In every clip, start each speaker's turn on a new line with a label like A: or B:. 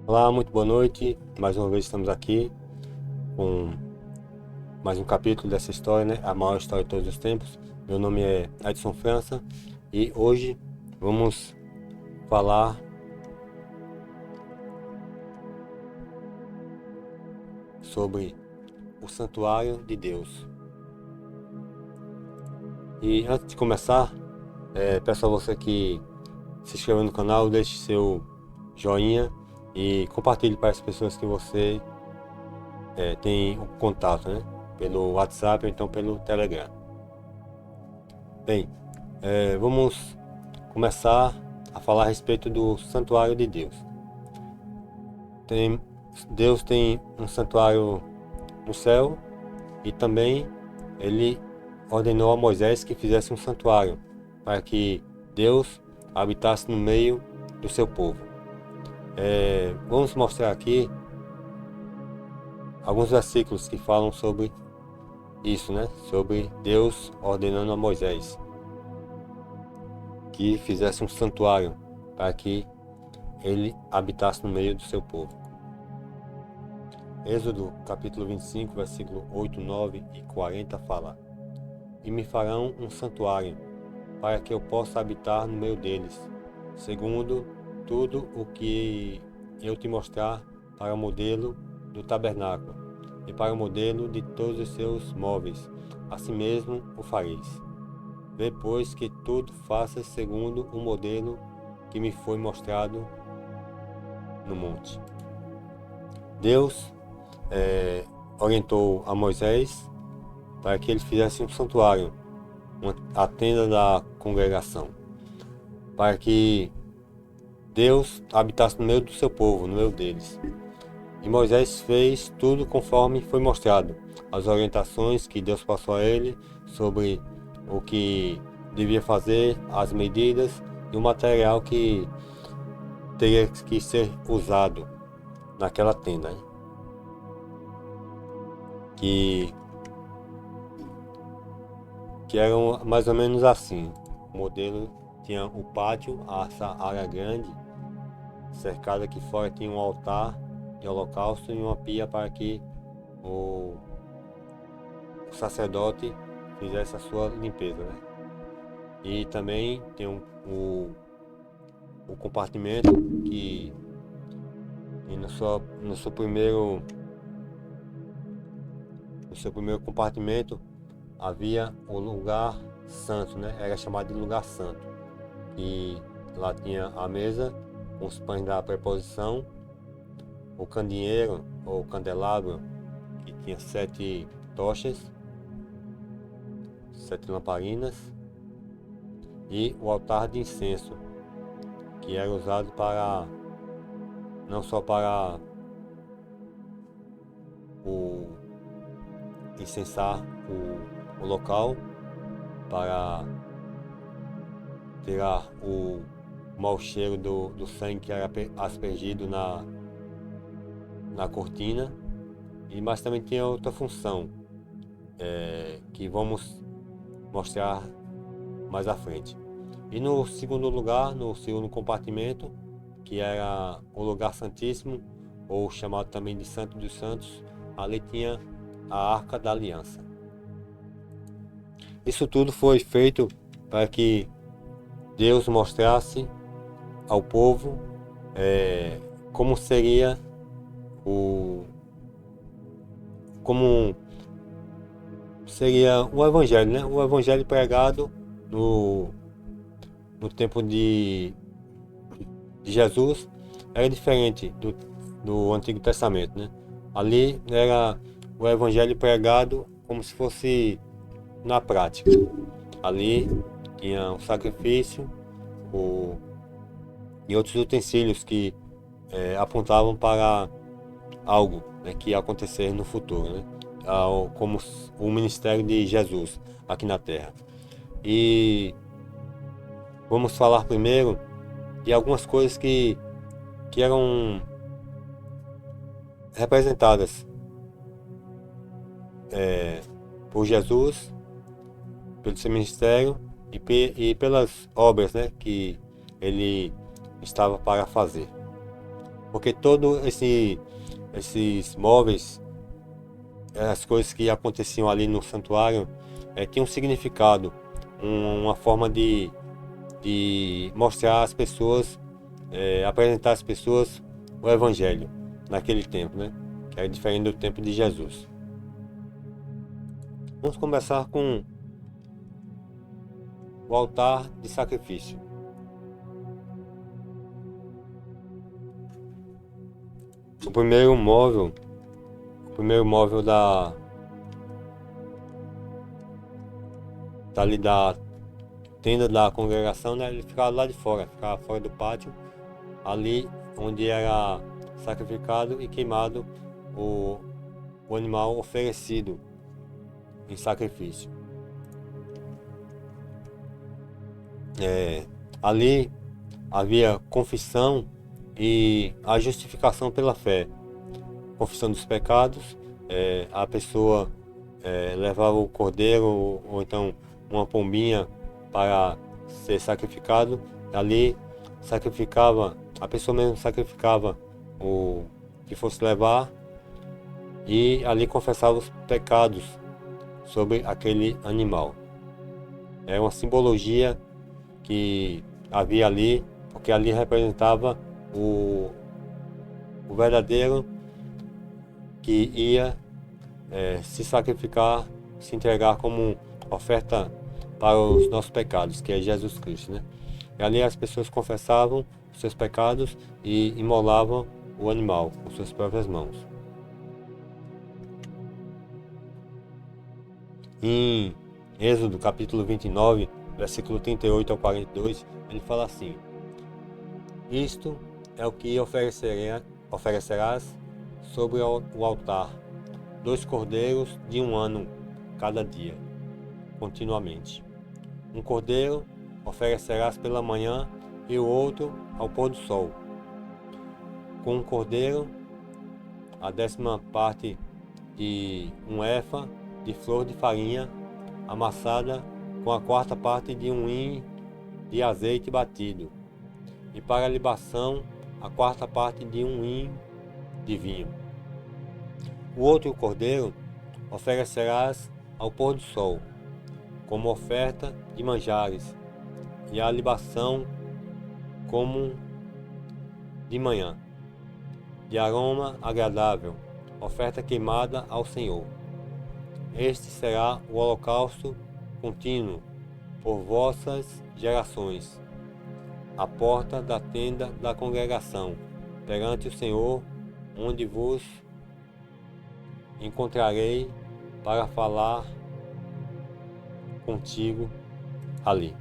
A: Olá, muito boa noite. Mais uma vez estamos aqui com mais um capítulo dessa história, né? A maior história de todos os tempos. Meu nome é Edson França e hoje vamos falar sobre o Santuário de Deus. E antes de começar, peço a você que se inscreva no canal, deixe seu joinha e compartilhe para as pessoas que você tem o contato, né? Pelo WhatsApp ou então pelo Telegram. Bem, vamos começar a falar a respeito do santuário de Deus. Deus tem um santuário no céu e também ele ordenou a Moisés que fizesse um santuário para que Deus habitasse no meio do seu povo. Vamos mostrar aqui alguns versículos que falam sobre isso, né? Sobre Deus ordenando a Moisés que fizesse um santuário para que ele habitasse no meio do seu povo. Êxodo capítulo 25, versículo 8, 9 e 40 fala: E me farão um santuário, para que eu possa habitar no meio deles, segundo tudo o que eu te mostrar para o modelo do tabernáculo, e para o modelo de todos os seus móveis, assim mesmo o fareis. Vê, pois, que tudo faças segundo o modelo que me foi mostrado no monte. Deus orientou a Moisés para que ele fizesse um santuário, a tenda da congregação, para que Deus habitasse no meio do seu povo, no meio deles. E Moisés fez tudo conforme foi mostrado, as orientações que Deus passou a ele sobre o que devia fazer, as medidas e o material que teria que ser usado naquela tenda, que eram mais ou menos assim. O modelo tinha o pátio, essa área grande, cercada aqui fora tinha um altar de holocausto e uma pia para que o sacerdote fizesse a sua limpeza, né? E também tem o compartimento que no seu primeiro compartimento havia o lugar santo, né? Era chamado de lugar santo. E lá tinha a mesa com os pães da preposição, o candeeiro ou candelabro que tinha 7 tochas, 7 lamparinas, e o altar de incenso, que era usado para não só para incensar o local, para tirar o mau cheiro do sangue que era aspergido na cortina, mas também tinha outra função que vamos mostrar mais à frente. E no segundo lugar, no segundo compartimento, que era o lugar santíssimo, ou chamado também de Santo dos Santos, ali tinha a Arca da Aliança. Isso tudo foi feito para que Deus mostrasse ao povo como seria o Evangelho, né? O Evangelho pregado no tempo de Jesus era diferente do Antigo Testamento, né? Ali era o Evangelho pregado como se fosse na prática. Ali tinha um sacrifício e outros utensílios que apontavam para algo, né, que ia acontecer no futuro, né? Como o ministério de Jesus aqui na Terra. E vamos falar primeiro de algumas coisas que eram representadas por Jesus, pelo seu ministério e pelas obras, né, que ele estava para fazer. Porque esses móveis, as coisas que aconteciam ali no santuário, tinham um significado, uma forma de mostrar às pessoas, apresentar às pessoas o Evangelho naquele tempo, né? Que era diferente do tempo de Jesus. Vamos começar com o altar de sacrifício. O primeiro móvel ali da tenda da congregação, né? Ele ficava lá de fora, ficava fora do pátio, ali onde era sacrificado e queimado o animal oferecido em sacrifício. Ali havia confissão e a justificação pela fé. Confissão dos pecados, a pessoa levava o cordeiro ou então uma pombinha para ser sacrificado. Ali sacrificava, a pessoa mesmo sacrificava o que fosse levar e ali confessava os pecados sobre aquele animal. É uma simbologia que havia ali, porque ali representava o verdadeiro que ia se sacrificar, se entregar como oferta para os nossos pecados, que é Jesus Cristo, né? E ali as pessoas confessavam os seus pecados e imolavam o animal com suas próprias mãos. Em Êxodo capítulo 29, versículo 38 ao 42, ele fala assim: isto é o que oferecerás sobre o altar, 2 cordeiros de 1 ano cada dia, continuamente. Um cordeiro oferecerás pela manhã e o outro ao pôr do sol. Com um cordeiro, a 10ª parte de 1 efa de flor de farinha amassada com a 4ª parte de 1 hin de azeite batido, e para a libação a 4ª parte de 1 hin de vinho. O outro cordeiro oferecerás ao pôr do sol, como oferta de manjares, e a libação como de manhã, de aroma agradável, oferta queimada ao Senhor. Este será o holocausto contínuo por vossas gerações, à porta da tenda da congregação, perante o Senhor, onde vos encontrarei para falar contigo ali.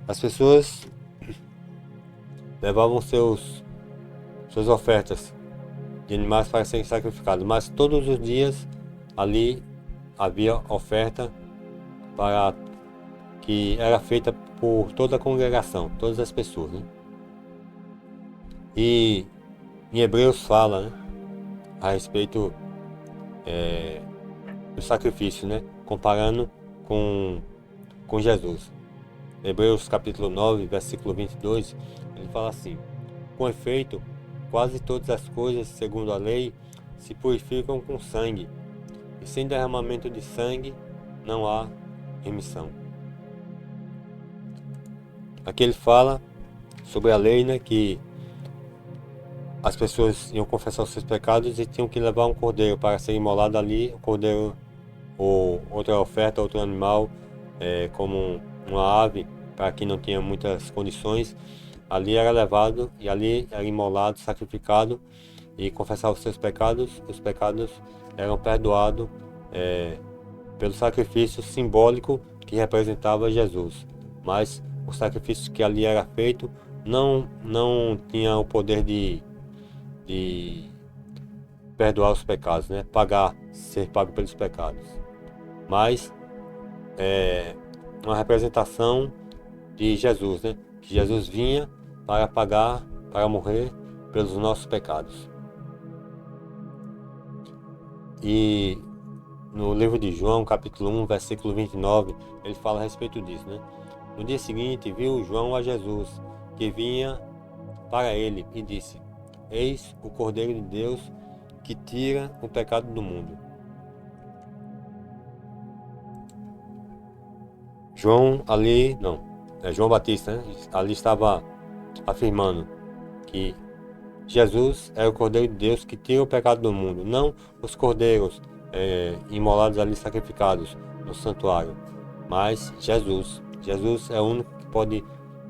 A: As pessoas levavam suas ofertas de animais para serem sacrificados, mas todos os dias ali havia oferta que era feita por toda a congregação, todas as pessoas, né? E em Hebreus fala, né, a respeito do sacrifício, né, comparando com Jesus. Hebreus capítulo 9, versículo 22, ele fala assim: com efeito, quase todas as coisas, segundo a lei, se purificam com sangue, e sem derramamento de sangue não há remissão. Aqui ele fala sobre a lei, né, que as pessoas iam confessar os seus pecados e tinham que levar um cordeiro para ser imolado ali. O cordeiro ou outra oferta, outro animal, como uma ave, para quem não tinha muitas condições, ali era levado e ali era imolado, sacrificado e confessava os seus pecados. Os pecados eram perdoados pelo sacrifício simbólico que representava Jesus, mas o sacrifício que ali era feito não tinha o poder de perdoar os pecados, né? Ser pago pelos pecados, mas uma representação de Jesus, né? Que Jesus vinha para pagar, para morrer pelos nossos pecados. E no livro de João, capítulo 1, versículo 29, ele fala a respeito disso, né? No dia seguinte, viu João a Jesus, que vinha para ele, e disse: eis o Cordeiro de Deus que tira o pecado do mundo. João Batista, né? Ali estava afirmando que Jesus é o Cordeiro de Deus que tira o pecado do mundo, não os cordeiros imolados ali, sacrificados no santuário, mas Jesus. Jesus é o único que pode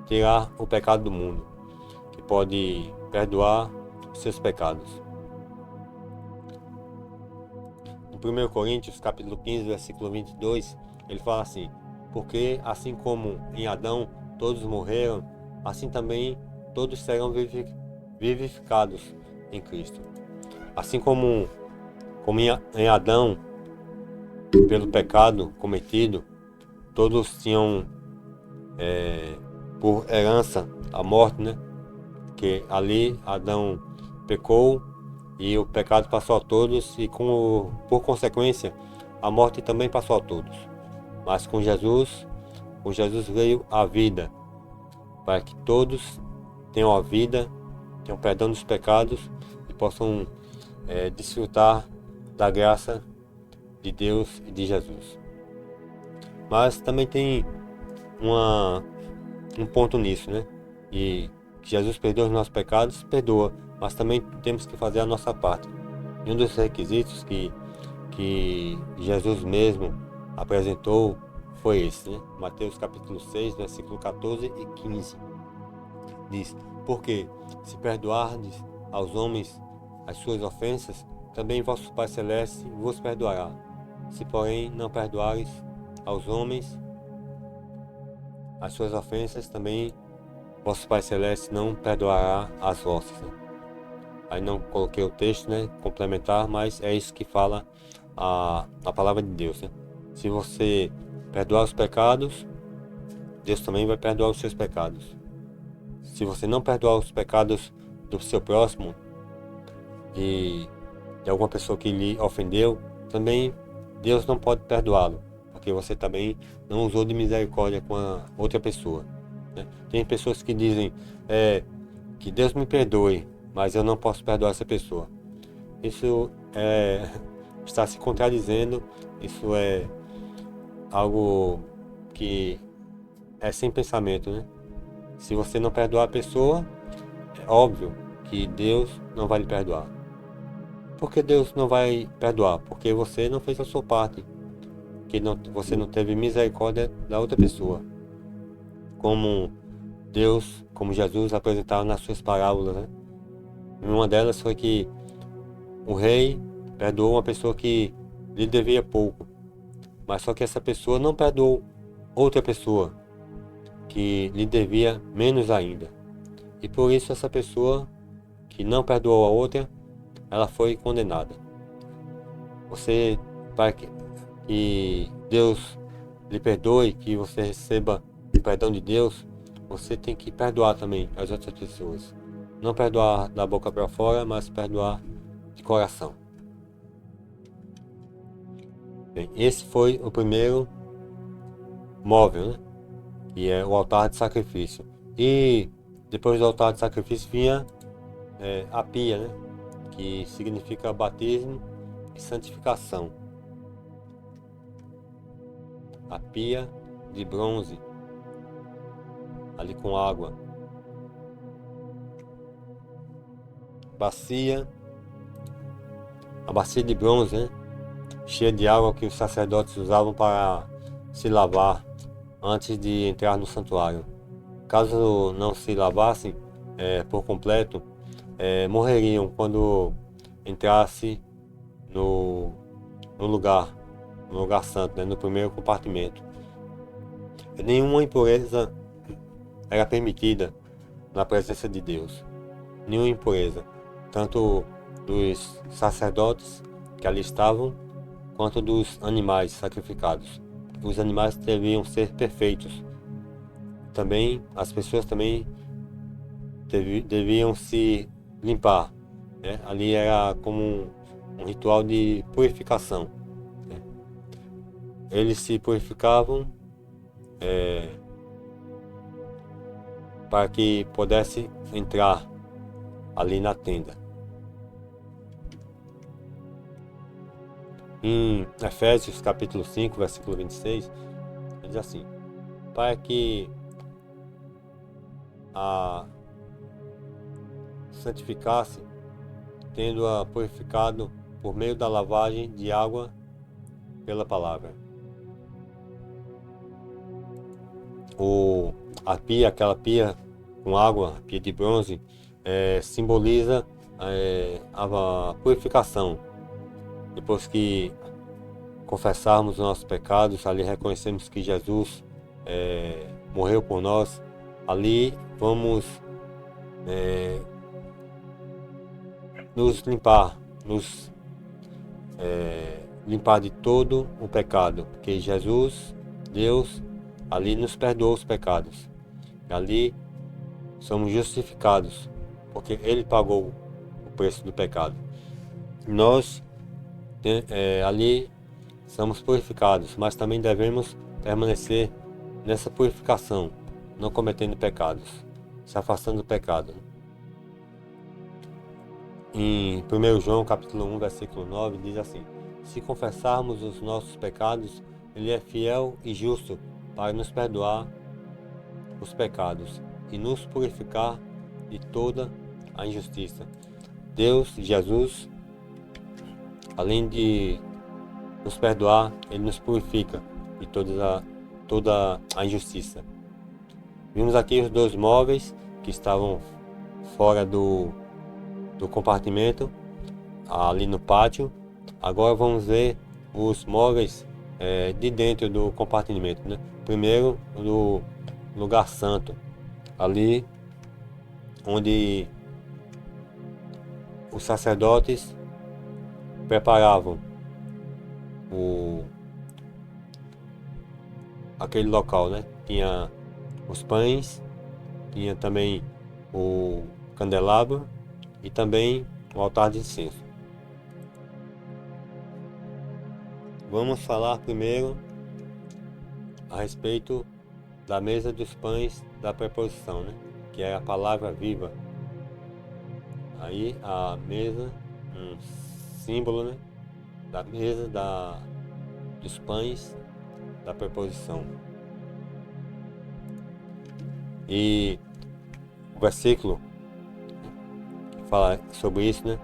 A: tirar o pecado do mundo, que pode perdoar os seus pecados. Em 1 Coríntios, capítulo 15, versículo 22, ele fala assim: porque assim como em Adão todos morreram, assim também todos serão vivificados em Cristo. Assim como em Adão, pelo pecado cometido, todos tinham por herança a morte, né? Que ali Adão pecou e o pecado passou a todos, e por consequência a morte também passou a todos. Mas com Jesus veio a vida, para que todos tenham a vida, tenham perdão dos pecados e possam desfrutar da graça de Deus e de Jesus. Mas também tem um ponto nisso, né? E Jesus perdoa os nossos pecados, perdoa, mas também temos que fazer a nossa parte. E um dos requisitos que Jesus mesmo apresentou foi esse, né? Mateus capítulo 6, versículo 14 e 15. Diz: porque se perdoardes aos homens as suas ofensas, também vosso Pai Celeste vos perdoará. Se porém não perdoares aos homens as suas ofensas, também vosso Pai Celeste não perdoará as vossas. Né? Aí não coloquei o texto, né, complementar, mas é isso que fala a palavra de Deus. Né? Se você perdoar os pecados, Deus também vai perdoar os seus pecados. Se você não perdoar os pecados do seu próximo e de alguma pessoa que lhe ofendeu, também Deus não pode perdoá-lo, porque você também não usou de misericórdia com a outra pessoa. Né? Tem pessoas que dizem que Deus me perdoe, mas eu não posso perdoar essa pessoa. Isso está se contradizendo, isso é algo que é sem pensamento, né? Se você não perdoar a pessoa, é óbvio que Deus não vai lhe perdoar. Por que Deus não vai perdoar? Porque você não fez a sua parte, que você não teve misericórdia da outra pessoa. Como Jesus apresentava nas suas parábolas, né? Uma delas foi que o rei perdoou uma pessoa que lhe devia pouco, mas só que essa pessoa não perdoou outra pessoa que lhe devia menos ainda. E por isso essa pessoa que não perdoou a outra, ela foi condenada. Você, para que Deus lhe perdoe, que você receba o perdão de Deus, você tem que perdoar também as outras pessoas. Não perdoar da boca para fora, mas perdoar de coração. Bem, esse foi o primeiro móvel, né? Que é o altar de sacrifício. E depois do altar de sacrifício vinha a pia, né? Que significa batismo e santificação. A pia de bronze, ali com água. A bacia de bronze, né? Cheia de água que os sacerdotes usavam para se lavar antes de entrar no santuário. Caso não se lavassem por completo, morreriam quando entrasse no lugar santo, né, no primeiro compartimento. Nenhuma impureza era permitida na presença de Deus. Nenhuma impureza, tanto dos sacerdotes que ali estavam, quanto dos animais sacrificados. Os animais deviam ser perfeitos. Também as pessoas também deviam se limpar. Né? Ali era como um ritual de purificação. Né? Eles se purificavam para que pudesse entrar ali na tenda. Em Efésios capítulo 5, versículo 26, ele diz assim: para que a santificasse, tendo-a purificado por meio da lavagem de água pela palavra. A pia, aquela pia com água, a pia de bronze, simboliza a purificação. Depois que confessarmos os nossos pecados, ali reconhecemos que Jesus morreu por nós, ali vamos nos limpar, limpar de todo o pecado, porque Jesus, Deus, ali nos perdoou os pecados. Ali somos justificados, porque Ele pagou o preço do pecado. Nós ali somos purificados, mas também devemos permanecer nessa purificação, não cometendo pecados, se afastando do pecado. Em 1 João capítulo 1, versículo 9, diz assim: se confessarmos os nossos pecados, Ele é fiel e justo para nos perdoar os pecados e nos purificar de toda a injustiça. Deus, Jesus, além de nos perdoar, Ele nos purifica de toda a injustiça. Vimos aqui os dois móveis que estavam fora do compartimento, ali no pátio. Agora vamos ver os móveis de dentro do compartimento, né? Primeiro, no lugar santo, ali onde os sacerdotes preparavam aquele local, né? Tinha os pães, tinha também o candelabro e também o altar de incenso. Vamos falar primeiro a respeito da mesa dos pães da preposição, né? Que é a palavra viva. Aí a mesa, um símbolo, né? Da mesa dos pães da preposição. E o versículo que fala sobre isso, né?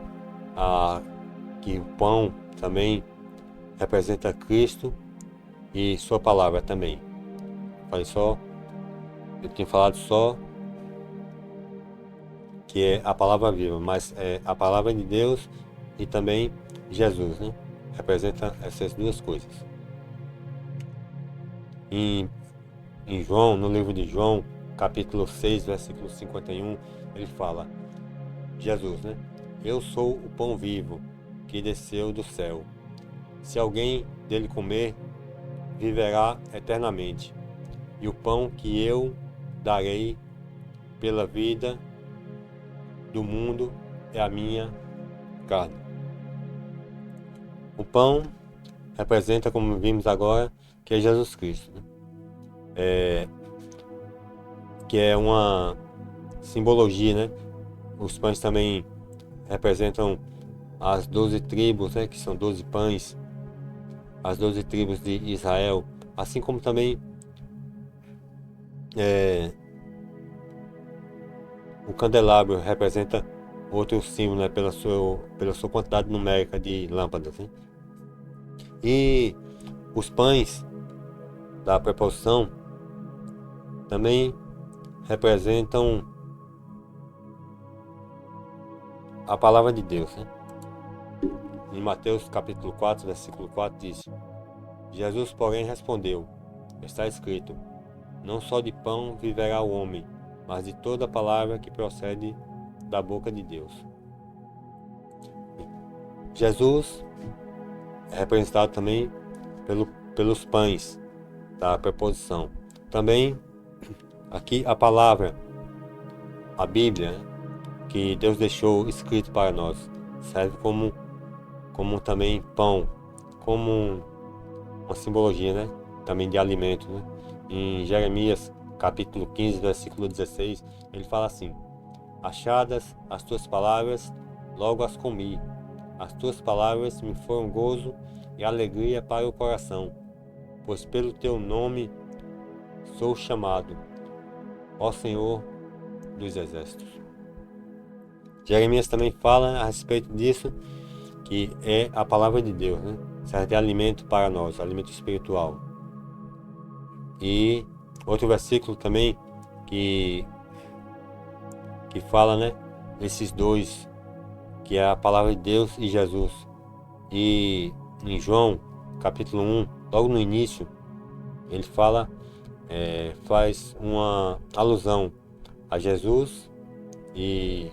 A: Que o pão também representa Cristo e sua palavra também. Eu tinha falado só que é a palavra viva, mas é a palavra de Deus e também Jesus, né? Representa essas duas coisas. Em João, no livro de João, capítulo 6, versículo 51, ele fala, Jesus, né? Eu sou o pão vivo que desceu do céu. Se alguém dele comer, viverá eternamente. E o pão que eu darei pela vida do mundo é a minha carne. O pão representa, como vimos agora, que é Jesus Cristo, né? Que é uma simbologia, né? Os pães também representam as 12 tribos, né? Que são 12 pães, as 12 tribos de Israel, assim como também o candelabro representa outro símbolo, né? Pela sua quantidade numérica de lâmpadas, né? E os pães da preposição também representam a palavra de Deus, né? Em Mateus capítulo 4, versículo 4 diz: Jesus, porém, respondeu: está escrito, não só de pão viverá o homem, mas de toda palavra que procede da boca de Deus. Jesus é representado também pelos pães da preposição. Também aqui a palavra, a Bíblia, né, que Deus deixou escrito para nós, serve como também pão, como uma simbologia, né, também de alimento, né? Em Jeremias capítulo 15, versículo 16, ele fala assim: Achadas as tuas palavras, logo as comi. As tuas palavras me foram gozo e alegria para o coração, pois pelo teu nome sou chamado, ó Senhor dos Exércitos. Jeremias também fala a respeito disso, que é a palavra de Deus, né? Serve de alimento para nós, alimento espiritual. E outro versículo também que fala, né, esses dois, que é a palavra de Deus e Jesus. E em João, capítulo 1, logo no início, ele fala, faz uma alusão a Jesus e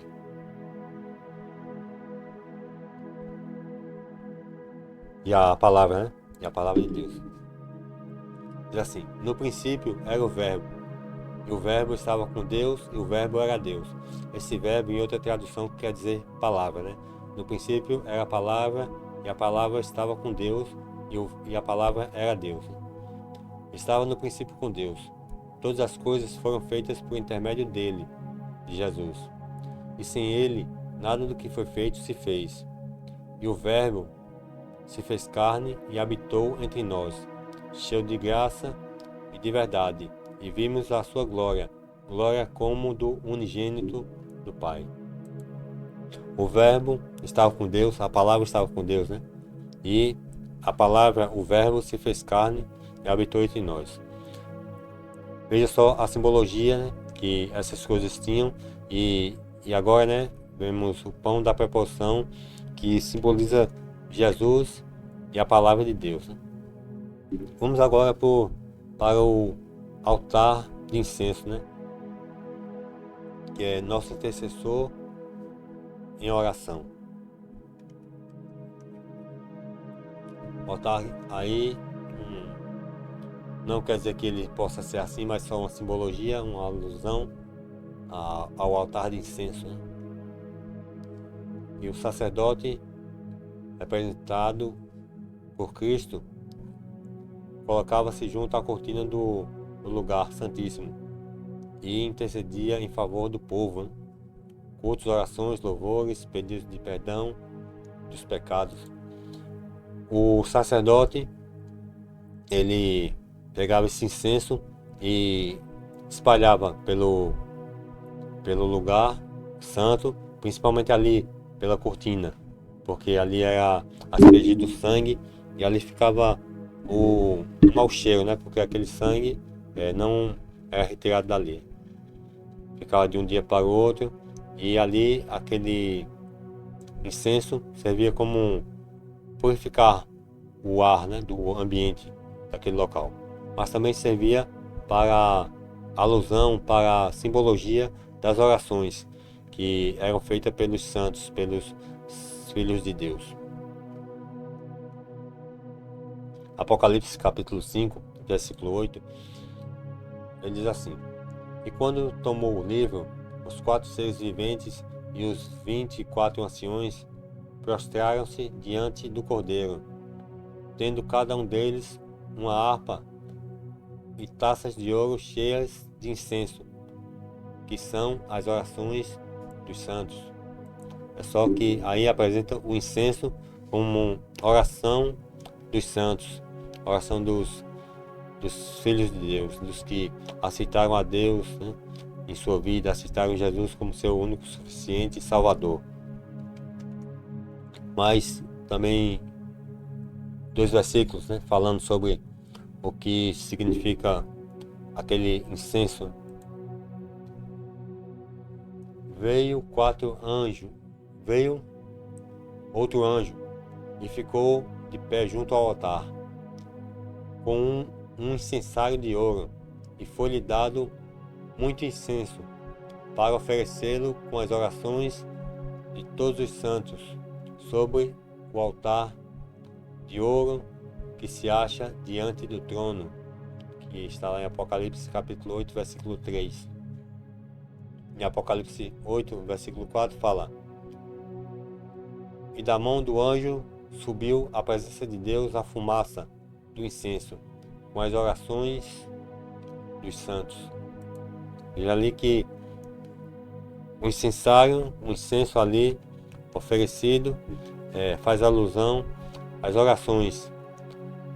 A: a palavra, né? E a palavra de Deus. Diz assim: no princípio era o Verbo, e o Verbo estava com Deus, e o Verbo era Deus. Esse verbo, em outra tradução, quer dizer palavra, né? No princípio era a palavra, e a palavra estava com Deus, e a palavra era Deus. Estava no princípio com Deus. Todas as coisas foram feitas por intermédio dele, de Jesus. E sem ele, nada do que foi feito se fez. E o Verbo se fez carne e habitou entre nós, cheio de graça e de verdade, e vimos a sua glória, glória como do unigênito do Pai. O Verbo estava com Deus, a palavra estava com Deus, né? E a palavra, o Verbo, se fez carne e habitou entre nós. Veja só a simbologia, né, que essas coisas tinham, e agora, né, vemos o pão da proporção, que simboliza Jesus e a palavra de Deus, né? Vamos agora para o altar de incenso, né? Que é nosso intercessor em oração. O altar aí não quer dizer que ele possa ser assim, mas só uma simbologia, uma alusão ao altar de incenso, né? E o sacerdote, representado por Cristo, colocava-se junto à cortina do lugar santíssimo e intercedia em favor do povo, né? Cultos, orações, louvores, pedidos de perdão dos pecados. O sacerdote, ele pegava esse incenso e espalhava pelo lugar santo, principalmente ali pela cortina, porque ali era aspergido o sangue e ali ficava o mau cheiro, né? Porque aquele sangue não era retirado dali, ficava de um dia para o outro, e ali aquele incenso servia como purificar o ar, né, do ambiente daquele local, mas também servia para alusão, para simbologia das orações que eram feitas pelos santos, pelos filhos de Deus. Apocalipse capítulo 5, versículo 8, ele diz assim: e quando tomou o livro, os 4 seres viventes e os 24 anciões prostraram-se diante do Cordeiro, tendo cada um deles uma harpa e taças de ouro cheias de incenso, que são as orações dos santos. É só que aí apresenta o incenso como oração dos santos, oração dos filhos de Deus, dos que aceitaram a Deus, né, em sua vida, aceitaram Jesus como seu único, suficiente Salvador. Mas também 2 versículos, né, falando sobre o que significa aquele incenso. Veio outro anjo e ficou de pé junto ao altar, com um incensário de ouro, e foi-lhe dado muito incenso, para oferecê-lo com as orações de todos os santos, sobre o altar de ouro que se acha diante do trono, que está lá em Apocalipse capítulo 8, versículo 3. Em Apocalipse 8, versículo 4 fala: e da mão do anjo subiu à presença de Deus a fumaça do incenso, com as orações dos santos. Veja ali que O incensário, o incenso ali oferecido, faz alusão às orações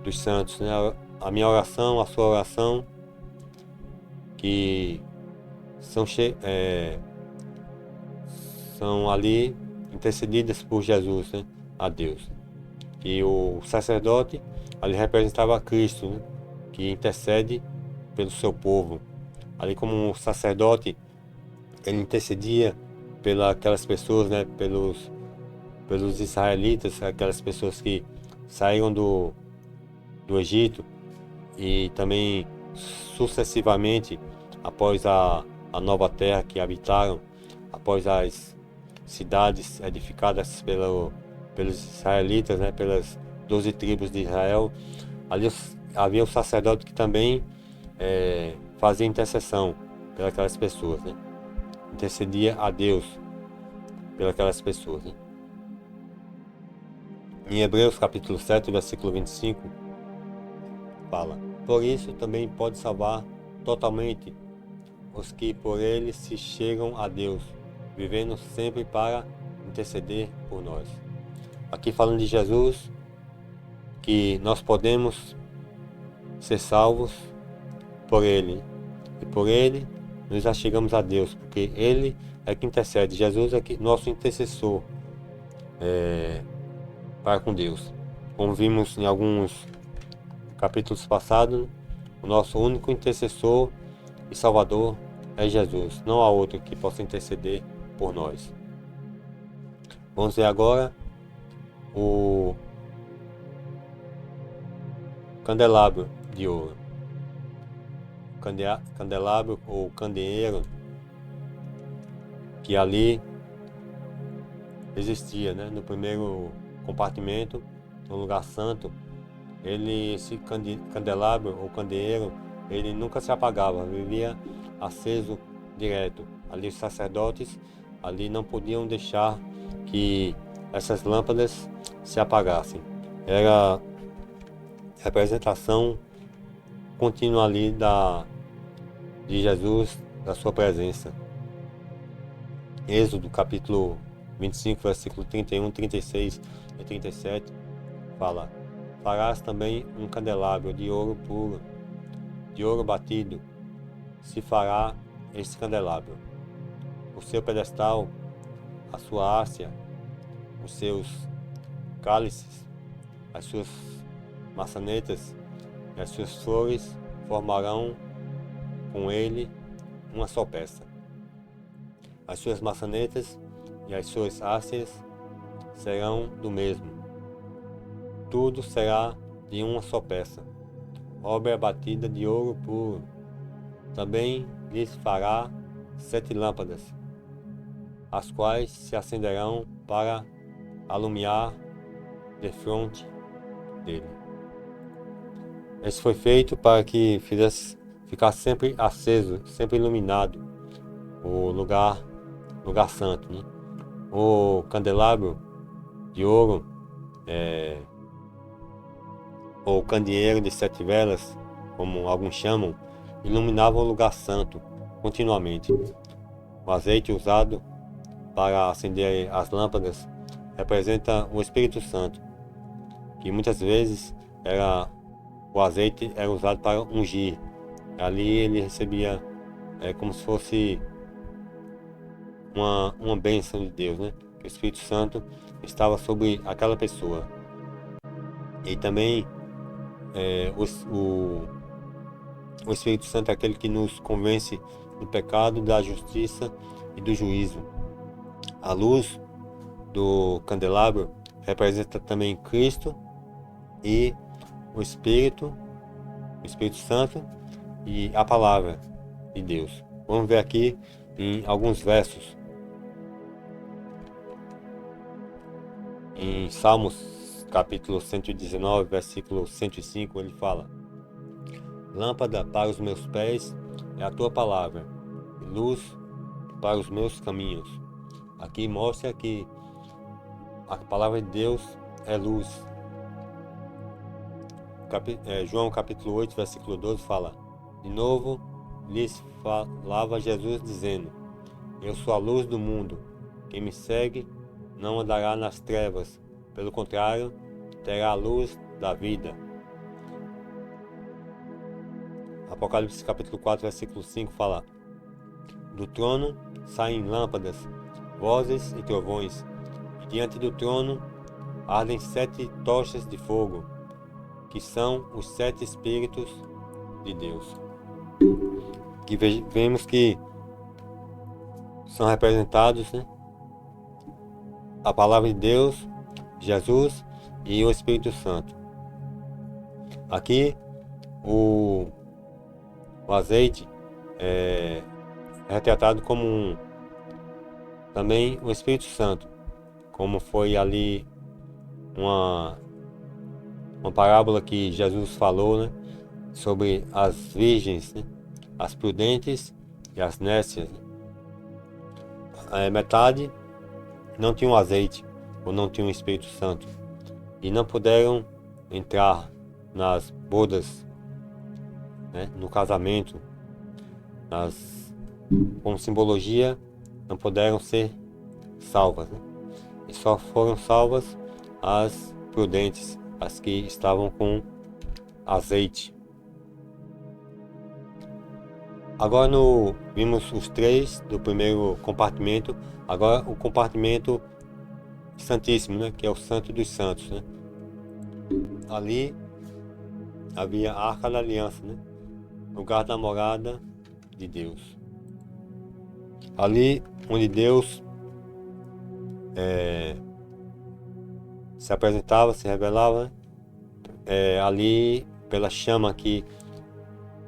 A: dos santos, né? A minha oração, a sua oração, que são ali intercedidas por Jesus, né? A Deus. E o sacerdote ali representava Cristo, né? Que intercede pelo seu povo. Ali como um sacerdote, ele intercedia pelas pessoas, né? Pelos israelitas, aquelas pessoas que saíram do Egito e também sucessivamente após a nova terra que habitaram, após as cidades edificadas pelos israelitas, né, pelas 12 tribos de Israel. Ali havia o sacerdote que também fazia intercessão pelas pessoas, né? Intercedia a Deus pelas pessoas, né? Em Hebreus capítulo 7, versículo 25, fala: por isso também pode salvar totalmente os que por ele se chegam a Deus, vivendo sempre para interceder por nós. Aqui falando de Jesus, que nós podemos ser salvos por ele, e por ele nos achegamos a Deus, porque ele é que intercede. Jesus é nosso intercessor para com Deus. Como vimos em alguns capítulos passados, o nosso único intercessor e Salvador é Jesus, não há outro que possa interceder por nós. Vamos ver agora o candelabro de ouro. Candelabro ou candeeiro que ali existia, né? No primeiro compartimento, no lugar santo, esse candelabro ou candeeiro, ele nunca se apagava, vivia aceso direto. Ali os sacerdotes ali não podiam deixar que essas lâmpadas se apagassem. Era representação contínua ali de Jesus, da sua presença. Êxodo capítulo 25, versículo 31, 36 e 37 fala: farás também um candelabro de ouro puro, de ouro batido, se fará este candelabro. O seu pedestal, a sua haste, os seus cálices, as suas maçanetas e as suas flores formarão com ele uma só peça. As suas maçanetas e as suas hastes serão do mesmo. Tudo será de uma só peça, obra batida de ouro puro. Também lhes fará 7 lâmpadas, as quais se acenderão para alumiar defronte dele. Isso foi feito para que ficasse sempre aceso, sempre iluminado o lugar santo, né? O candelabro de ouro, ou candeeiro de 7 velas, como alguns chamam, iluminava o lugar santo continuamente. O azeite usado para acender as lâmpadas representa o Espírito Santo, que muitas vezes o azeite era usado para ungir. Ali ele recebia como se fosse uma bênção de Deus, né? Que o Espírito Santo estava sobre aquela pessoa. E também o Espírito Santo é aquele que nos convence do pecado, da justiça e do juízo. A luz do candelabro representa também Cristo e o Espírito Santo e a palavra de Deus. Vamos ver aqui em alguns versos. Em Salmos capítulo 119, versículo 105, ele fala: lâmpada para os meus pés é a tua palavra, e luz para os meus caminhos. Aqui mostra que a palavra de Deus é luz. João capítulo 8, versículo 12 fala: de novo lhes falava Jesus dizendo: Eu sou a luz do mundo. Quem me segue não andará nas trevas. Pelo contrário, terá a luz da vida. Apocalipse capítulo 4, versículo 5 fala: do trono saem lâmpadas, vozes e trovões, e diante do trono ardem 7 tochas de fogo, que são os 7 Espíritos de Deus. Que vemos que são representados, né, a palavra de Deus, Jesus e o Espírito Santo. Aqui o azeite é retratado como também o Espírito Santo, como foi ali uma parábola que Jesus falou, né, sobre as virgens, né, as prudentes e as nécias. Metade não tinham azeite ou não tinham o Espírito Santo e não puderam entrar nas bodas, né, no casamento, como simbologia, não puderam ser salvas, né? E só foram salvas as prudentes, as que estavam com azeite. Agora vimos os 3 do primeiro compartimento. Agora o compartimento santíssimo, né, que é o Santo dos Santos, né? Ali havia a Arca da Aliança, né, lugar da morada de Deus. Ali onde Deus se apresentava, se revelava, ali pela chama que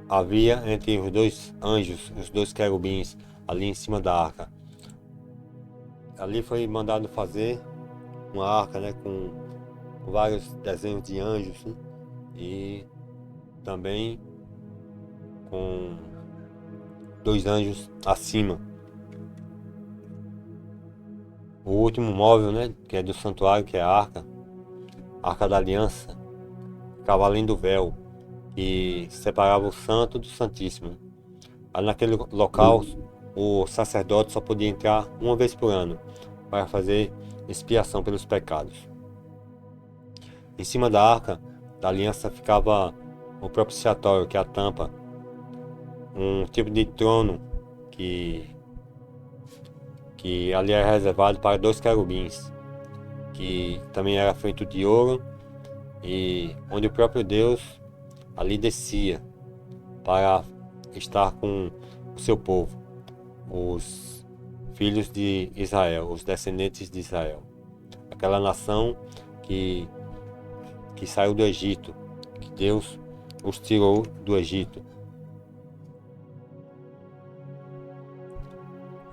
A: havia entre os 2 anjos, os 2 querubins, ali em cima da arca. Ali foi mandado fazer uma arca, né, com vários desenhos de anjos, né, e também com 2 anjos acima. O último móvel, né, que é do santuário, que é a Arca da Aliança, ficava além do véu, que separava o santo do santíssimo. Ali naquele local, o sacerdote só podia entrar uma vez por ano, para fazer expiação pelos pecados. Em cima da Arca da Aliança ficava o propiciatório, que é a tampa, um tipo de trono que ali era reservado para 2 querubins, que também era feito de ouro, e onde o próprio Deus ali descia para estar com o seu povo, os filhos de Israel, os descendentes de Israel, aquela nação que saiu do Egito, que Deus os tirou do Egito.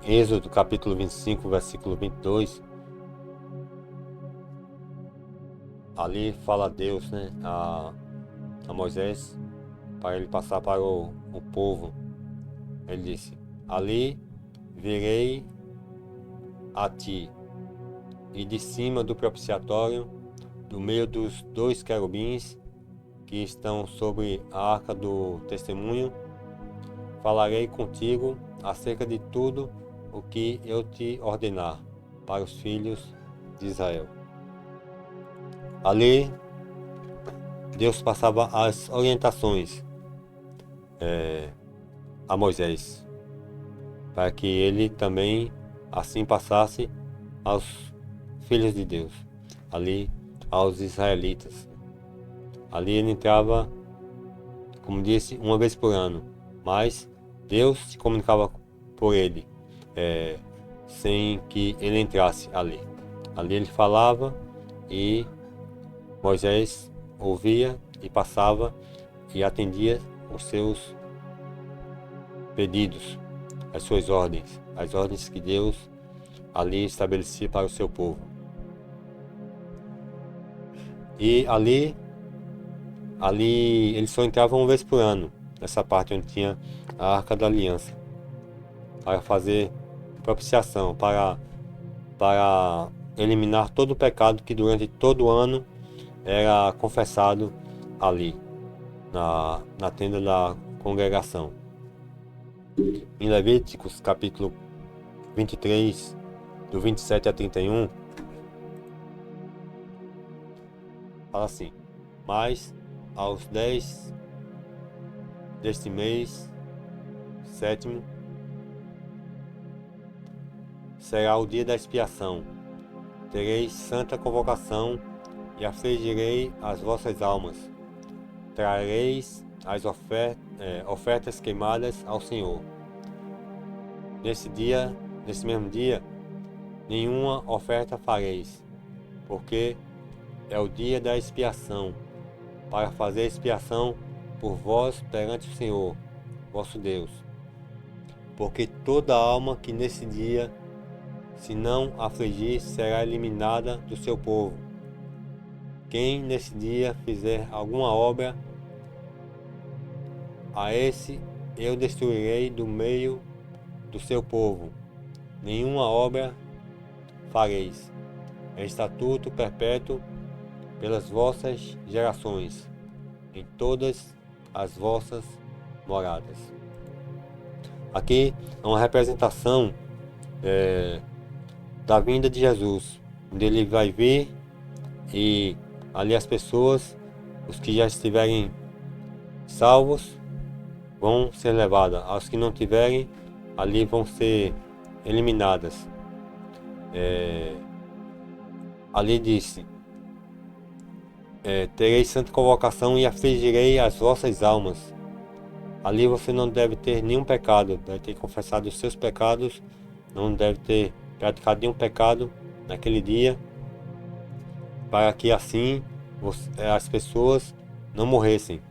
A: Êxodo capítulo 25, versículo 22, ali fala Deus, né, a Moisés, para ele passar para o povo. Ele disse: ali virei a ti, e de cima do propiciatório, do meio dos 2 querubins que estão sobre a arca do testemunho, falarei contigo acerca de tudo o que eu te ordenar para os filhos de Israel. Ali Deus passava as orientações a Moisés, para que ele também assim passasse aos filhos de Deus, ali aos israelitas. Ali ele entrava, como disse, uma vez por ano, mas Deus se comunicava por ele, sem que ele entrasse ali. Ali ele falava e Moisés ouvia e passava e atendia os seus pedidos, as suas ordens, as ordens que Deus ali estabelecia para o seu povo. E ali eles só entravam uma vez por ano, nessa parte onde tinha a Arca da Aliança, para fazer propiciação, para eliminar todo o pecado que durante todo o ano era confessado ali, na tenda da congregação. Em Levíticos capítulo 23, do 27 a 31, fala assim: mas aos 10 deste mês sétimo será o dia da expiação. Tereis santa convocação e afligirei as vossas almas. Trareis as ofertas queimadas ao Senhor. Nesse mesmo dia, nenhuma oferta fareis, porque é o dia da expiação, para fazer expiação por vós perante o Senhor, vosso Deus. Porque toda alma que nesse dia se não afligir será eliminada do seu povo. Quem nesse dia fizer alguma obra, a esse eu destruirei do meio do seu povo. Nenhuma obra fareis. É estatuto perpétuo pelas vossas gerações, em todas as vossas moradas. Aqui é uma representação da vinda de Jesus, onde ele vai vir e ali as pessoas, os que já estiverem salvos, vão ser levadas. As que não tiverem, ali vão ser eliminadas. Ali disse: terei santa convocação e afligirei as vossas almas. Ali você não deve ter nenhum pecado, deve ter confessado os seus pecados, não deve ter praticado nenhum pecado naquele dia, para que assim as pessoas não morressem.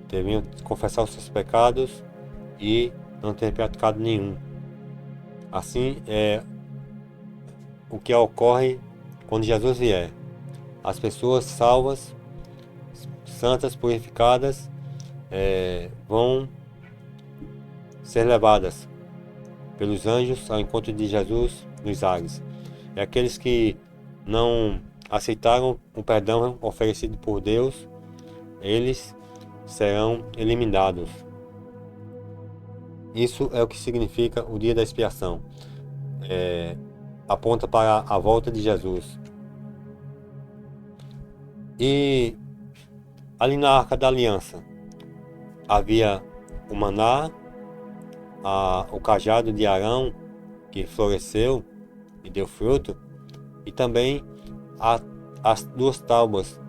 A: Deviam confessar os seus pecados e não ter praticado nenhum. Assim é o que ocorre quando Jesus vier. As pessoas salvas, santas, purificadas, vão ser levadas pelos anjos ao encontro de Jesus nos ares. E aqueles que não aceitaram o perdão oferecido por Deus, eles serão eliminados. Isso é o que significa o dia da expiação. Aponta para a volta de Jesus. E ali na Arca da Aliança havia o maná, o cajado de Arão que floresceu e deu fruto, e também as duas tábuas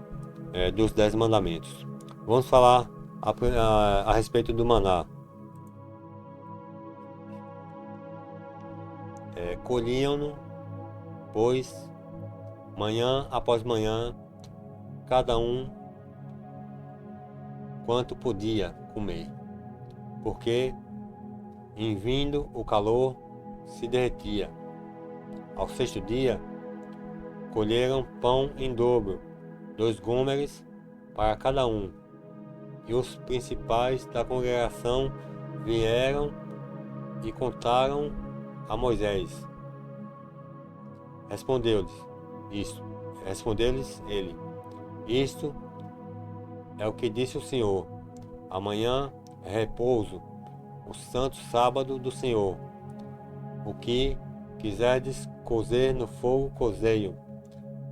A: dos 10 mandamentos. Vamos falar a respeito do maná. Colhiam-no, pois, manhã após manhã, cada um quanto podia comer, porque em vindo o calor se derretia. Ao sexto dia, colheram pão em dobro, 2 gômeres para cada um. E os principais da congregação vieram e contaram a Moisés. Respondeu-lhes ele: isto é o que disse o Senhor: amanhã é repouso, o santo sábado do Senhor. O que quiserdes cozer no fogo, cozei-o,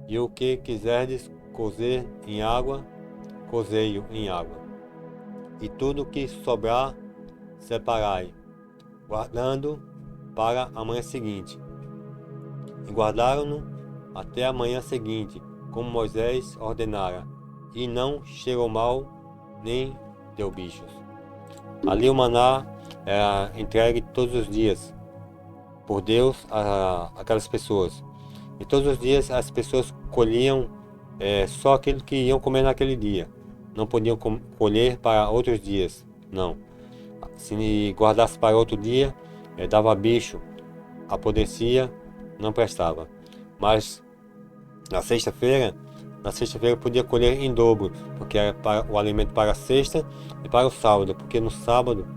A: e o que quiserdes cozer em água, cozei-o em água. E tudo o que sobrar, separai, guardando para a manhã seguinte. E guardaram-no até a manhã seguinte, como Moisés ordenara, e não cheirou mal, nem deu bichos. Ali o maná era entregue todos os dias por Deus àquelas pessoas. E todos os dias as pessoas colhiam só aquilo que iam comer naquele dia. Não podiam colher para outros dias, não. Se guardasse para outro dia, dava bicho, apodrecia, não prestava. Mas na sexta-feira podia colher em dobro, porque era o alimento para a sexta e para o sábado, porque no sábado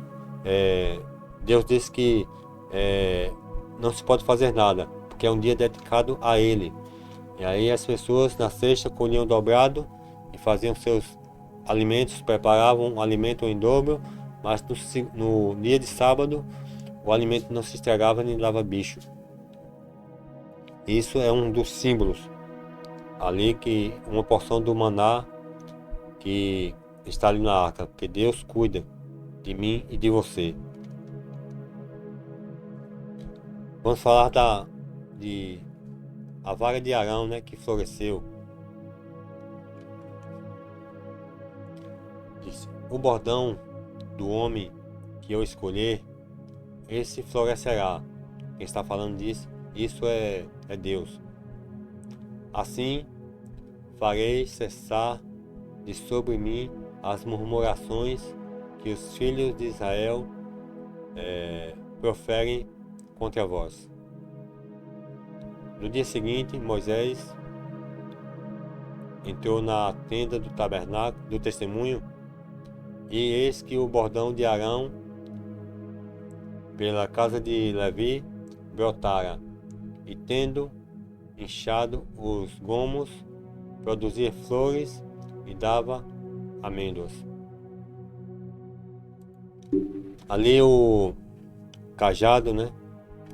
A: Deus disse que não se pode fazer nada, porque é um dia dedicado a Ele. E aí as pessoas na sexta colhiam dobrado e faziam seus alimentos, preparavam o alimento em dobro, mas no dia de sábado o alimento não se estragava nem dava bicho. Isso é um dos símbolos ali, que uma porção do maná que está ali na arca, porque Deus cuida de mim e de você. Vamos falar de a vara de Arão, né, que floresceu. Diz, o bordão do homem que eu escolher, esse florescerá. Quem está falando disso, isso é Deus. Assim farei cessar de sobre mim as murmurações que os filhos de Israel proferem contra vós. No dia seguinte, Moisés entrou na tenda do tabernáculo do testemunho, e eis que o bordão de Arão pela casa de Levi brotara, e tendo inchado os gomos, produzia flores e dava amêndoas. Ali o cajado, né?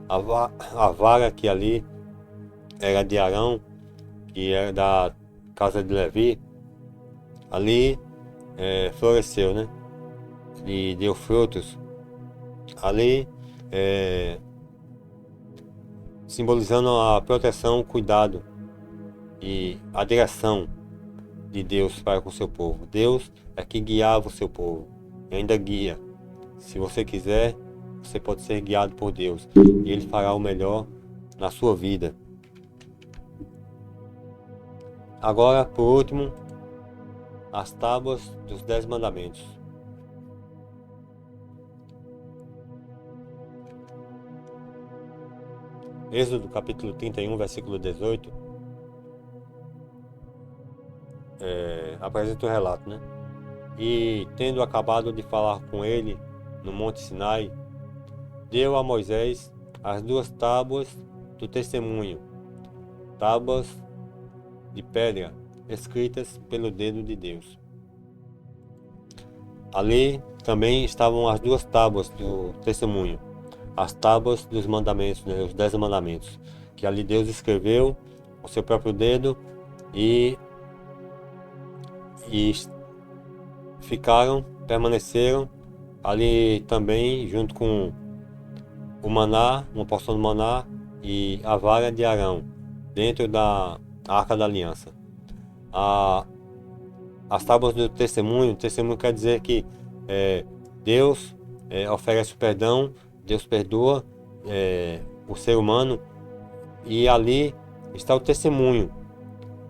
A: A vara que ali era de Arão, que era da casa de Levi, ali floresceu, né? E deu frutos. Ali simbolizando a proteção, o cuidado e a direção de Deus para com o seu povo. Deus é que guiava o seu povo e ainda guia. Se você quiser, você pode ser guiado por Deus e Ele fará o melhor na sua vida. Agora, por último, as tábuas dos 10 mandamentos. Êxodo capítulo 31, versículo 18, apresenta o relato, né? E tendo acabado de falar com ele no monte Sinai, deu a Moisés as 2 tábuas do testemunho, tábuas de pedra, escritas pelo dedo de Deus. Ali também estavam as 2 tábuas do testemunho, as tábuas dos mandamentos, né, os 10 mandamentos, que ali Deus escreveu com seu próprio dedo e permaneceram ali também junto com o maná, uma porção do maná e a vara de Arão, dentro da Arca da Aliança. As tábuas do testemunho quer dizer que Deus oferece o perdão, Deus perdoa o ser humano, e ali está o testemunho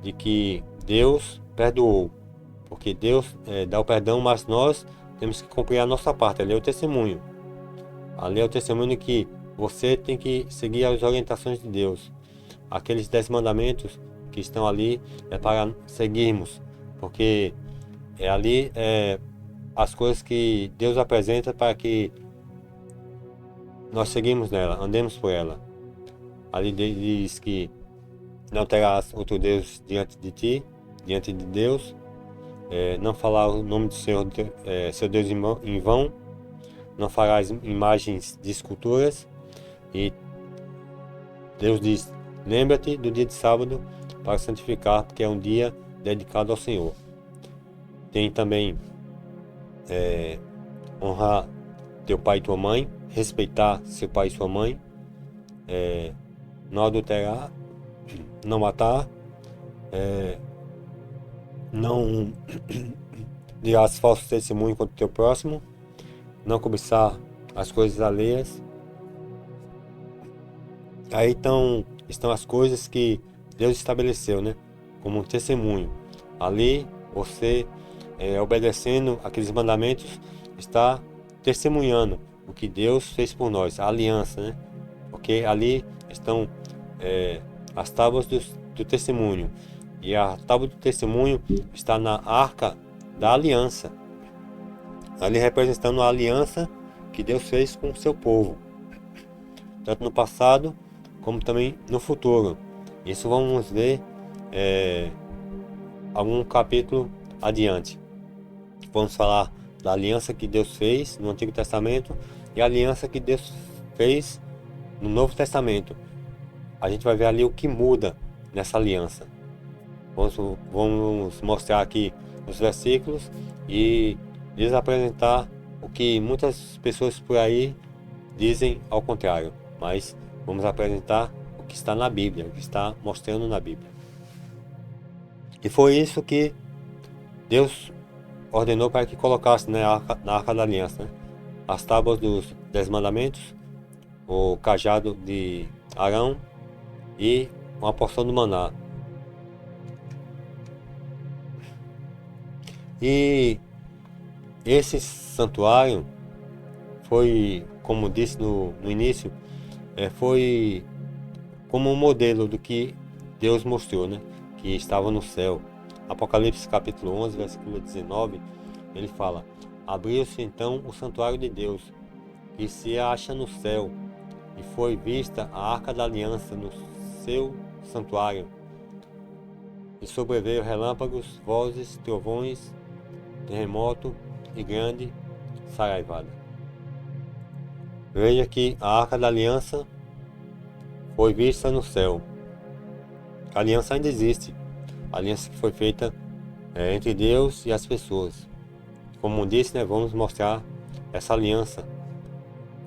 A: de que Deus perdoou, porque Deus dá o perdão, mas nós temos que cumprir a nossa parte. Ali é o testemunho. Ali é o testemunho que você tem que seguir as orientações de Deus. Aqueles 10 mandamentos que estão ali é para seguirmos, porque ali as coisas que Deus apresenta para que nós seguimos nela, andemos por ela. Ali diz que não terás outro Deus diante de ti, diante de Deus, não falar o nome do Senhor, seu Deus em vão, não farás imagens de esculturas, e Deus diz, lembra-te do dia de sábado para santificar, porque é um dia dedicado ao Senhor. Tem também honrar teu pai e tua mãe, respeitar seu pai e sua mãe, não adulterar, não matar, não dirás falso testemunho contra o teu próximo, não cobiçar as coisas alheias. Aí estão as coisas que Deus estabeleceu, né, como um testemunho. Ali você, obedecendo aqueles mandamentos, está testemunhando o que Deus fez por nós, a aliança, né? Porque ali estão as tábuas do testemunho, e a tábua do testemunho está na arca da aliança, ali representando a aliança que Deus fez com o seu povo, tanto no passado como também no futuro. Isso vamos ver algum capítulo adiante. Vamos falar da aliança que Deus fez no Antigo Testamento e a aliança que Deus fez no Novo Testamento. A gente vai ver ali o que muda nessa aliança. Vamos mostrar aqui os versículos e lhes apresentar o que muitas pessoas por aí dizem ao contrário, mas vamos apresentar o que está na Bíblia, o que está mostrando na Bíblia. E foi isso que Deus ordenou para que colocasse na Arca da Aliança, né? As tábuas dos 10 mandamentos, o cajado de Arão e uma porção do maná. E esse santuário foi, como disse no início, foi como um modelo do que Deus mostrou, né? Que estava no céu. Apocalipse capítulo 11, versículo 19, ele fala: abriu-se então o santuário de Deus, que se acha no céu, e foi vista a Arca da Aliança no seu santuário. E sobreveio relâmpagos, vozes, trovões, terremoto e grande saraivada. Veja que a Arca da Aliança foi vista no céu. A aliança ainda existe. A aliança que foi feita entre Deus e as pessoas. Como disse, né, vamos mostrar essa aliança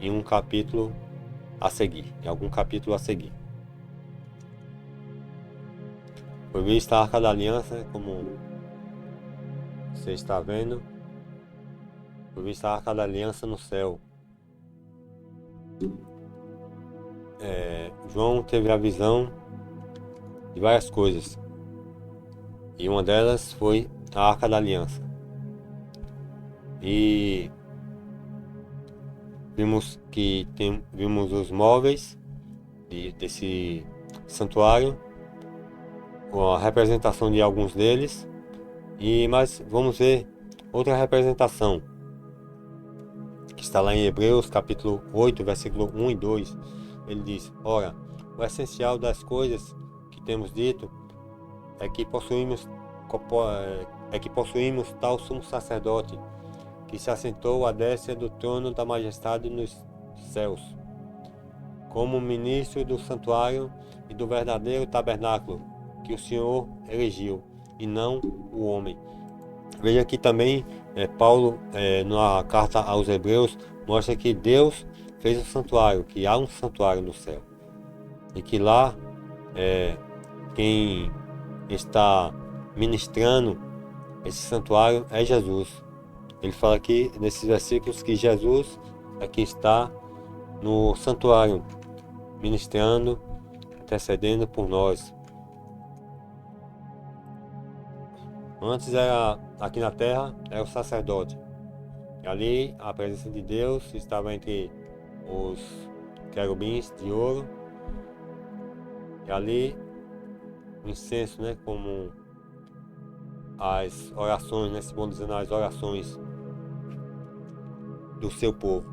A: em um capítulo a seguir, em algum capítulo a seguir. Foi vista a Arca da Aliança, como você está vendo. Foi vista a Arca da Aliança no céu. João teve a visão de várias coisas, e uma delas foi a Arca da Aliança. E vimos os móveis desse santuário, a representação de alguns deles, mas vamos ver outra representação que está lá em Hebreus capítulo 8, versículo 1 e 2. Ele diz: ora, o essencial das coisas que temos dito é que possuímos tal sumo sacerdote que se assentou à destra do trono da majestade nos céus, como ministro do santuário e do verdadeiro tabernáculo que o Senhor erigiu, e não o homem. Veja aqui também, Paulo, na carta aos Hebreus, mostra que Deus fez um santuário, que há um santuário no céu, e que lá quem está ministrando esse santuário é Jesus. Ele fala aqui nesses versículos que Jesus é que está no santuário, ministrando, intercedendo por nós. Antes aqui na terra, era o sacerdote. E ali a presença de Deus estava entre os querubins de ouro. E ali o incenso, né, como as orações, né, simbolizando as orações do seu povo.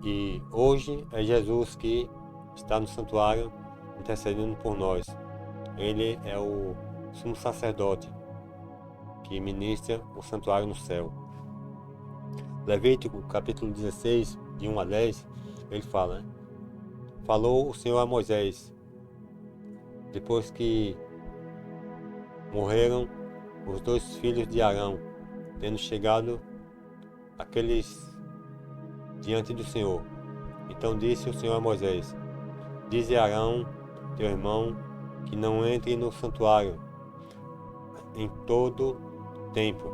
A: E hoje é Jesus que está no santuário intercedendo por nós. Ele é o sumo sacerdote que ministra o santuário no céu. Levítico capítulo 16, de 1 a 10, ele fala, né? Falou o Senhor a Moisés, depois que morreram os 2 filhos de Arão, tendo chegado aqueles diante do Senhor. Então disse o Senhor a Moisés: dize a Arão, teu irmão, que não entre no santuário em todo tempo,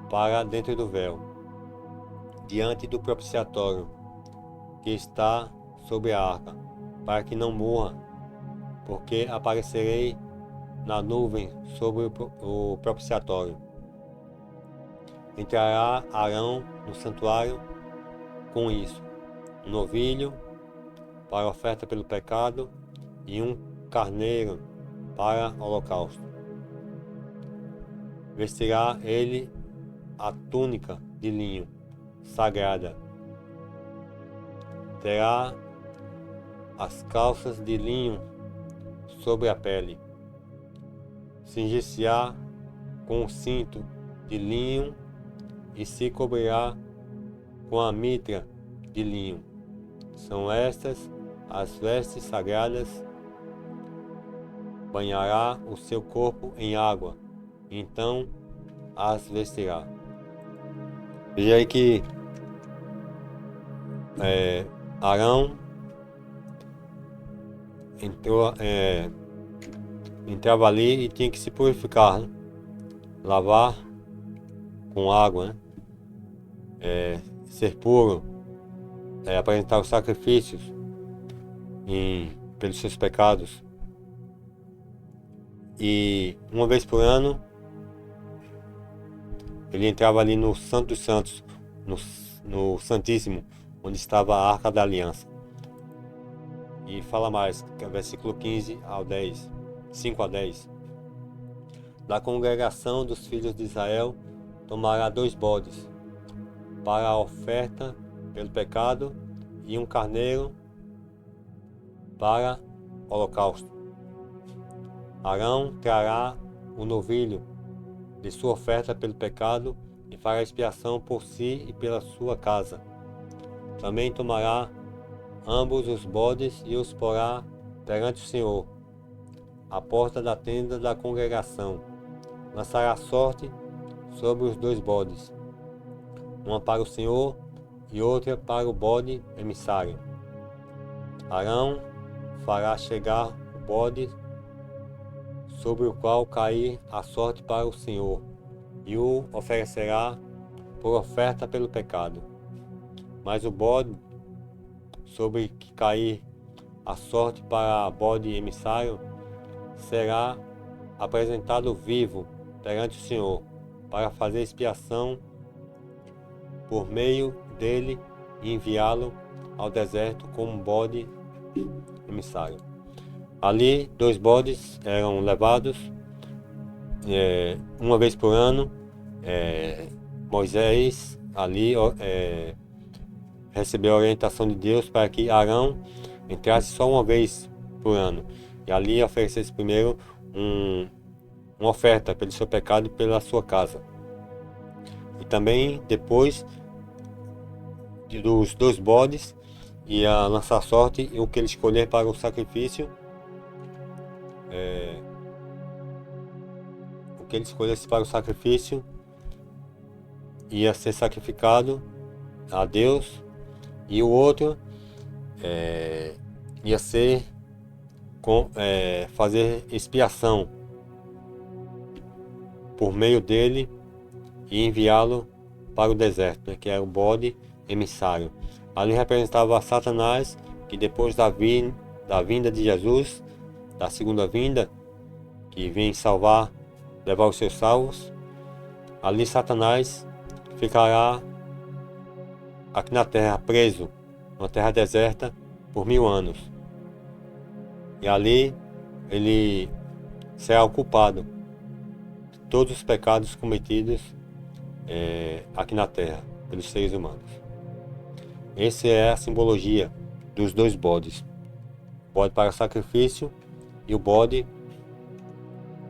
A: para dentro do véu, diante do propiciatório que está sobre a arca, para que não morra, porque aparecerei na nuvem sobre o propiciatório. Entrará Arão no santuário com isso: um novilho para oferta pelo pecado e um carneiro para holocausto. Vestirá ele a túnica de linho sagrada. Terá as calças de linho sobre a pele. Cingir-se-á com um cinto de linho e se cobrirá com a mitra de linho. São estas as vestes sagradas. Banhará o seu corpo em água, então as vestirá. Veja aí que Arão entrava ali e tinha que se purificar, né? Lavar com água, né? Ser puro, apresentar os sacrifícios pelos seus pecados. E uma vez por ano ele entrava ali no Santo dos Santos, no Santíssimo, onde estava a Arca da Aliança. E fala mais, que é versículo 15 ao 10, 5 a 10. Da congregação dos filhos de Israel tomará 2 bodes para a oferta pelo pecado e um carneiro para holocausto. Arão trará o novilho de sua oferta pelo pecado e fará expiação por si e pela sua casa. Também tomará ambos os bodes e os porá perante o Senhor, à porta da tenda da congregação. Lançará sorte sobre os 2 bodes, uma para o Senhor e outra para o bode emissário. Arão fará chegar o bode sobre o qual cair a sorte para o Senhor, e o oferecerá por oferta pelo pecado. Mas o bode sobre que cair a sorte para bode emissário será apresentado vivo perante o Senhor, para fazer expiação por meio dele e enviá-lo ao deserto como bode emissário. Ali 2 bodes eram levados uma vez por ano. Moisés ali recebeu a orientação de Deus para que Arão entrasse só uma vez por ano e ali oferecesse primeiro uma oferta pelo seu pecado e pela sua casa. E também depois dos 2 bodes ia lançar sorte e o que ele escolher para o sacrifício. O que ele escolhesse para o sacrifício ia ser sacrificado a Deus, e o outro ia ser fazer expiação por meio dele e enviá-lo para o deserto, né, que era o bode emissário. Ali representava Satanás, que depois da vinda de Jesus, da segunda vinda, que vem salvar, levar os seus salvos, ali Satanás ficará aqui na terra, preso, numa terra deserta, por 1000 anos. E ali ele será o culpado de todos os pecados cometidos aqui na terra, pelos seres humanos. Essa é a simbologia dos 2 bodes. O bode para sacrifício e o bode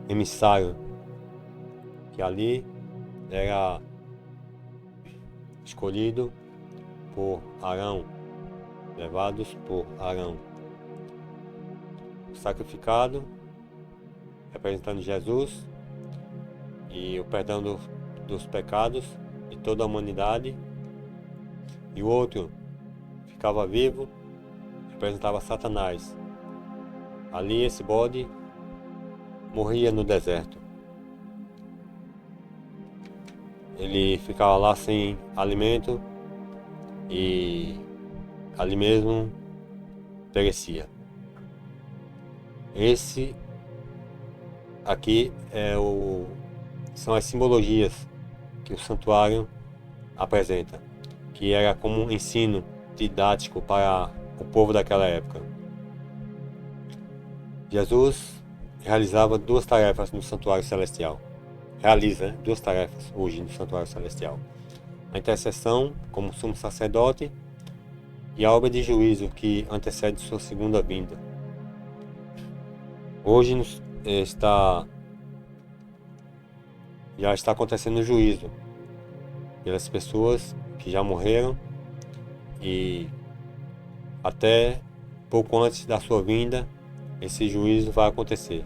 A: emissário, que ali era escolhido por Arão, levados por Arão, sacrificado, representando Jesus e o perdão dos pecados de toda a humanidade, e o outro ficava vivo, representava Satanás. Ali esse bode morria no deserto. Ele ficava lá sem alimento e ali mesmo perecia. Esse aqui são as simbologias que o santuário apresenta, que era como um ensino didático para o povo daquela época. Jesus realizava 2 tarefas no santuário celestial. Realiza 2 tarefas hoje no santuário celestial: a intercessão como sumo sacerdote e a obra de juízo que antecede sua segunda vinda. Hoje já está acontecendo o juízo pelas pessoas que já morreram e até pouco antes da sua vinda, esse juízo vai acontecer.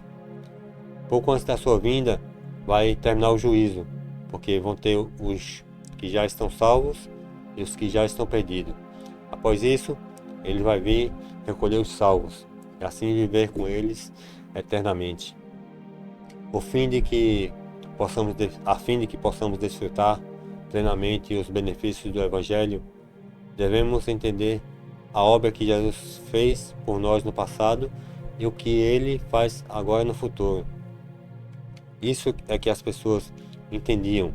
A: Pouco antes da sua vinda, vai terminar o juízo, porque vão ter os que já estão salvos e os que já estão perdidos. Após isso, ele vai vir recolher os salvos e assim viver com eles eternamente. A fim de que possamos desfrutar plenamente os benefícios do Evangelho, devemos entender a obra que Jesus fez por nós no passado e o que ele faz agora no futuro. Isso é que as pessoas entendiam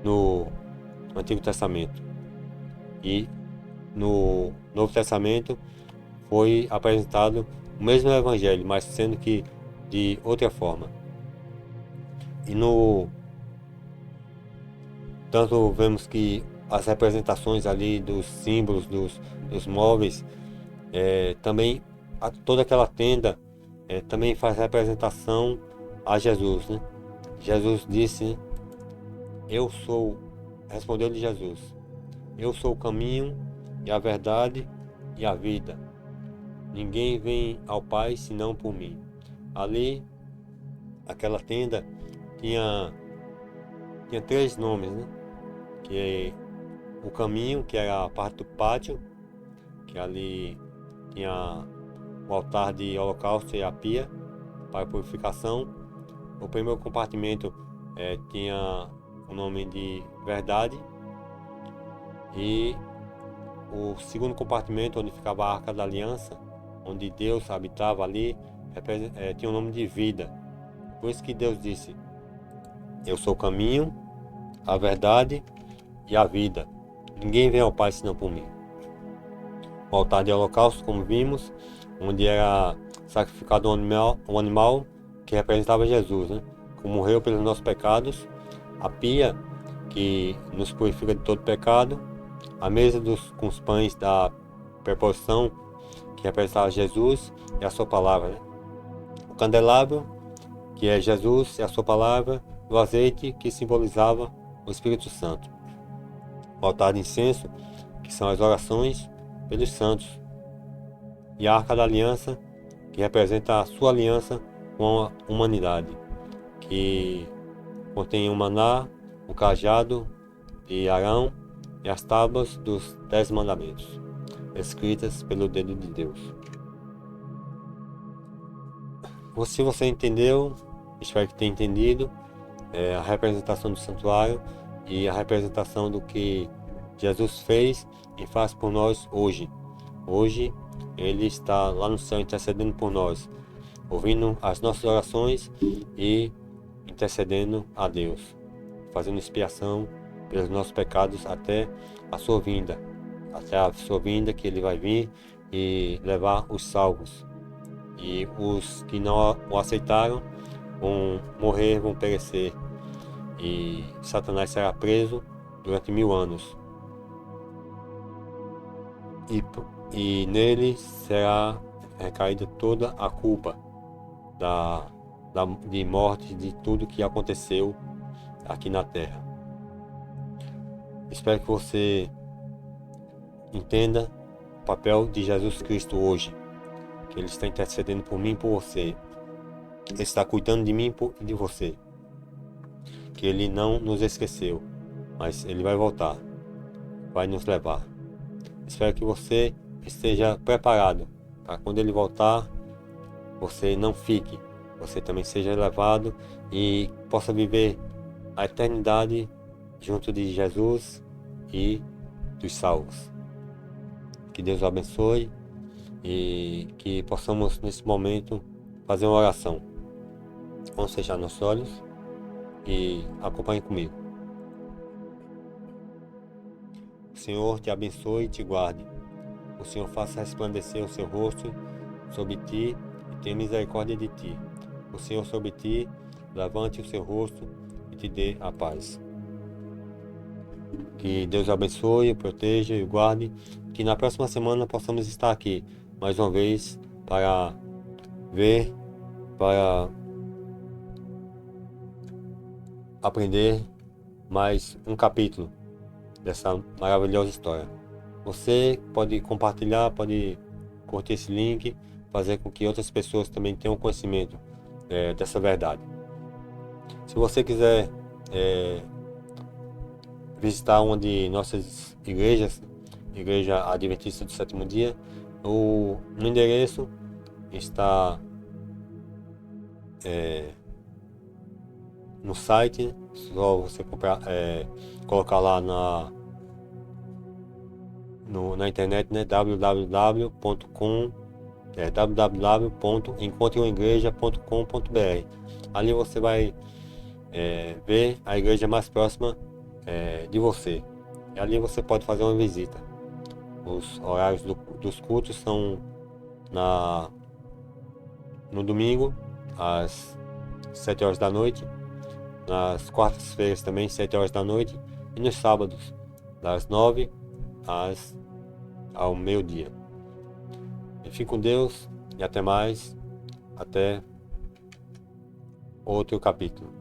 A: no Antigo Testamento. E no Novo Testamento foi apresentado o mesmo Evangelho, mas sendo que de outra forma. E tanto vemos que as representações ali dos símbolos, dos móveis, também toda aquela tenda também faz representação a Jesus, né? Jesus disse, né? Respondeu-lhe Jesus, eu sou o caminho e a verdade e a vida. Ninguém vem ao Pai senão por mim. Ali, aquela tenda tinha 3 nomes, né? Que é o caminho, que era a parte do pátio, que ali tinha o altar de holocausto e a pia para purificação. O primeiro compartimento tinha o nome de verdade, e o segundo compartimento, onde ficava a Arca da Aliança, onde Deus habitava ali, tinha o nome de vida. Por isso que Deus disse, eu sou o caminho, a verdade e a vida. Ninguém vem ao Pai senão por mim. O altar de holocausto, como vimos, onde era sacrificado um animal que representava Jesus, né? Que morreu pelos nossos pecados. A pia, que nos purifica de todo pecado. A mesa com os pães da preposição, que representava Jesus e a sua palavra, né? O candelabro, que é Jesus e a sua palavra. O azeite, que simbolizava o Espírito Santo. O altar de incenso, que são as orações pelos santos. E a Arca da Aliança, que representa a sua aliança com a humanidade, que contém o maná, o cajado de Arão e as tábuas dos 10 mandamentos, escritas pelo dedo de Deus. Se você entendeu, espero que tenha entendido a representação do santuário e a representação do que Jesus fez e faz por nós hoje. Hoje ele está lá no céu intercedendo por nós, ouvindo as nossas orações e intercedendo a Deus, fazendo expiação pelos nossos pecados até a sua vinda, que ele vai vir e levar os salvos. E os que não o aceitaram vão morrer, vão perecer, e Satanás será preso durante 1000 anos. E nele será recaída toda a culpa de morte, de tudo que aconteceu aqui na Terra. Espero que você entenda o papel de Jesus Cristo hoje, que ele está intercedendo por mim e por você. Ele está cuidando de mim e de você. Que ele não nos esqueceu, mas ele vai voltar, vai nos levar. Espero que você esteja preparado para quando ele voltar, você não fique, você também seja levado e possa viver a eternidade junto de Jesus e dos salvos. Que Deus o abençoe e que possamos nesse momento fazer uma oração. Vamos fechar nossos olhos e acompanhe comigo. O Senhor te abençoe e te guarde. O Senhor faça resplandecer o seu rosto sobre ti e tenha misericórdia de ti. O Senhor sobre ti levante o seu rosto e te dê a paz. Que Deus abençoe, proteja e guarde. Que na próxima semana possamos estar aqui mais uma vez para aprender mais um capítulo dessa maravilhosa história. Você pode compartilhar, pode curtir esse link, fazer com que outras pessoas também tenham conhecimento dessa verdade. Se você quiser visitar uma de nossas igrejas, Igreja Adventista do Sétimo Dia, no endereço está no site, só você colocar lá na internet, né? www.encontreumaigreja.com.br. Ali você vai ver a igreja mais próxima de você. E ali você pode fazer uma visita. Os horários dos cultos são no domingo, às 7 horas da noite, nas quartas-feiras também, 7 horas da noite, e nos sábados, das 9 ao meio-dia. Fique com Deus e até mais, até outro capítulo.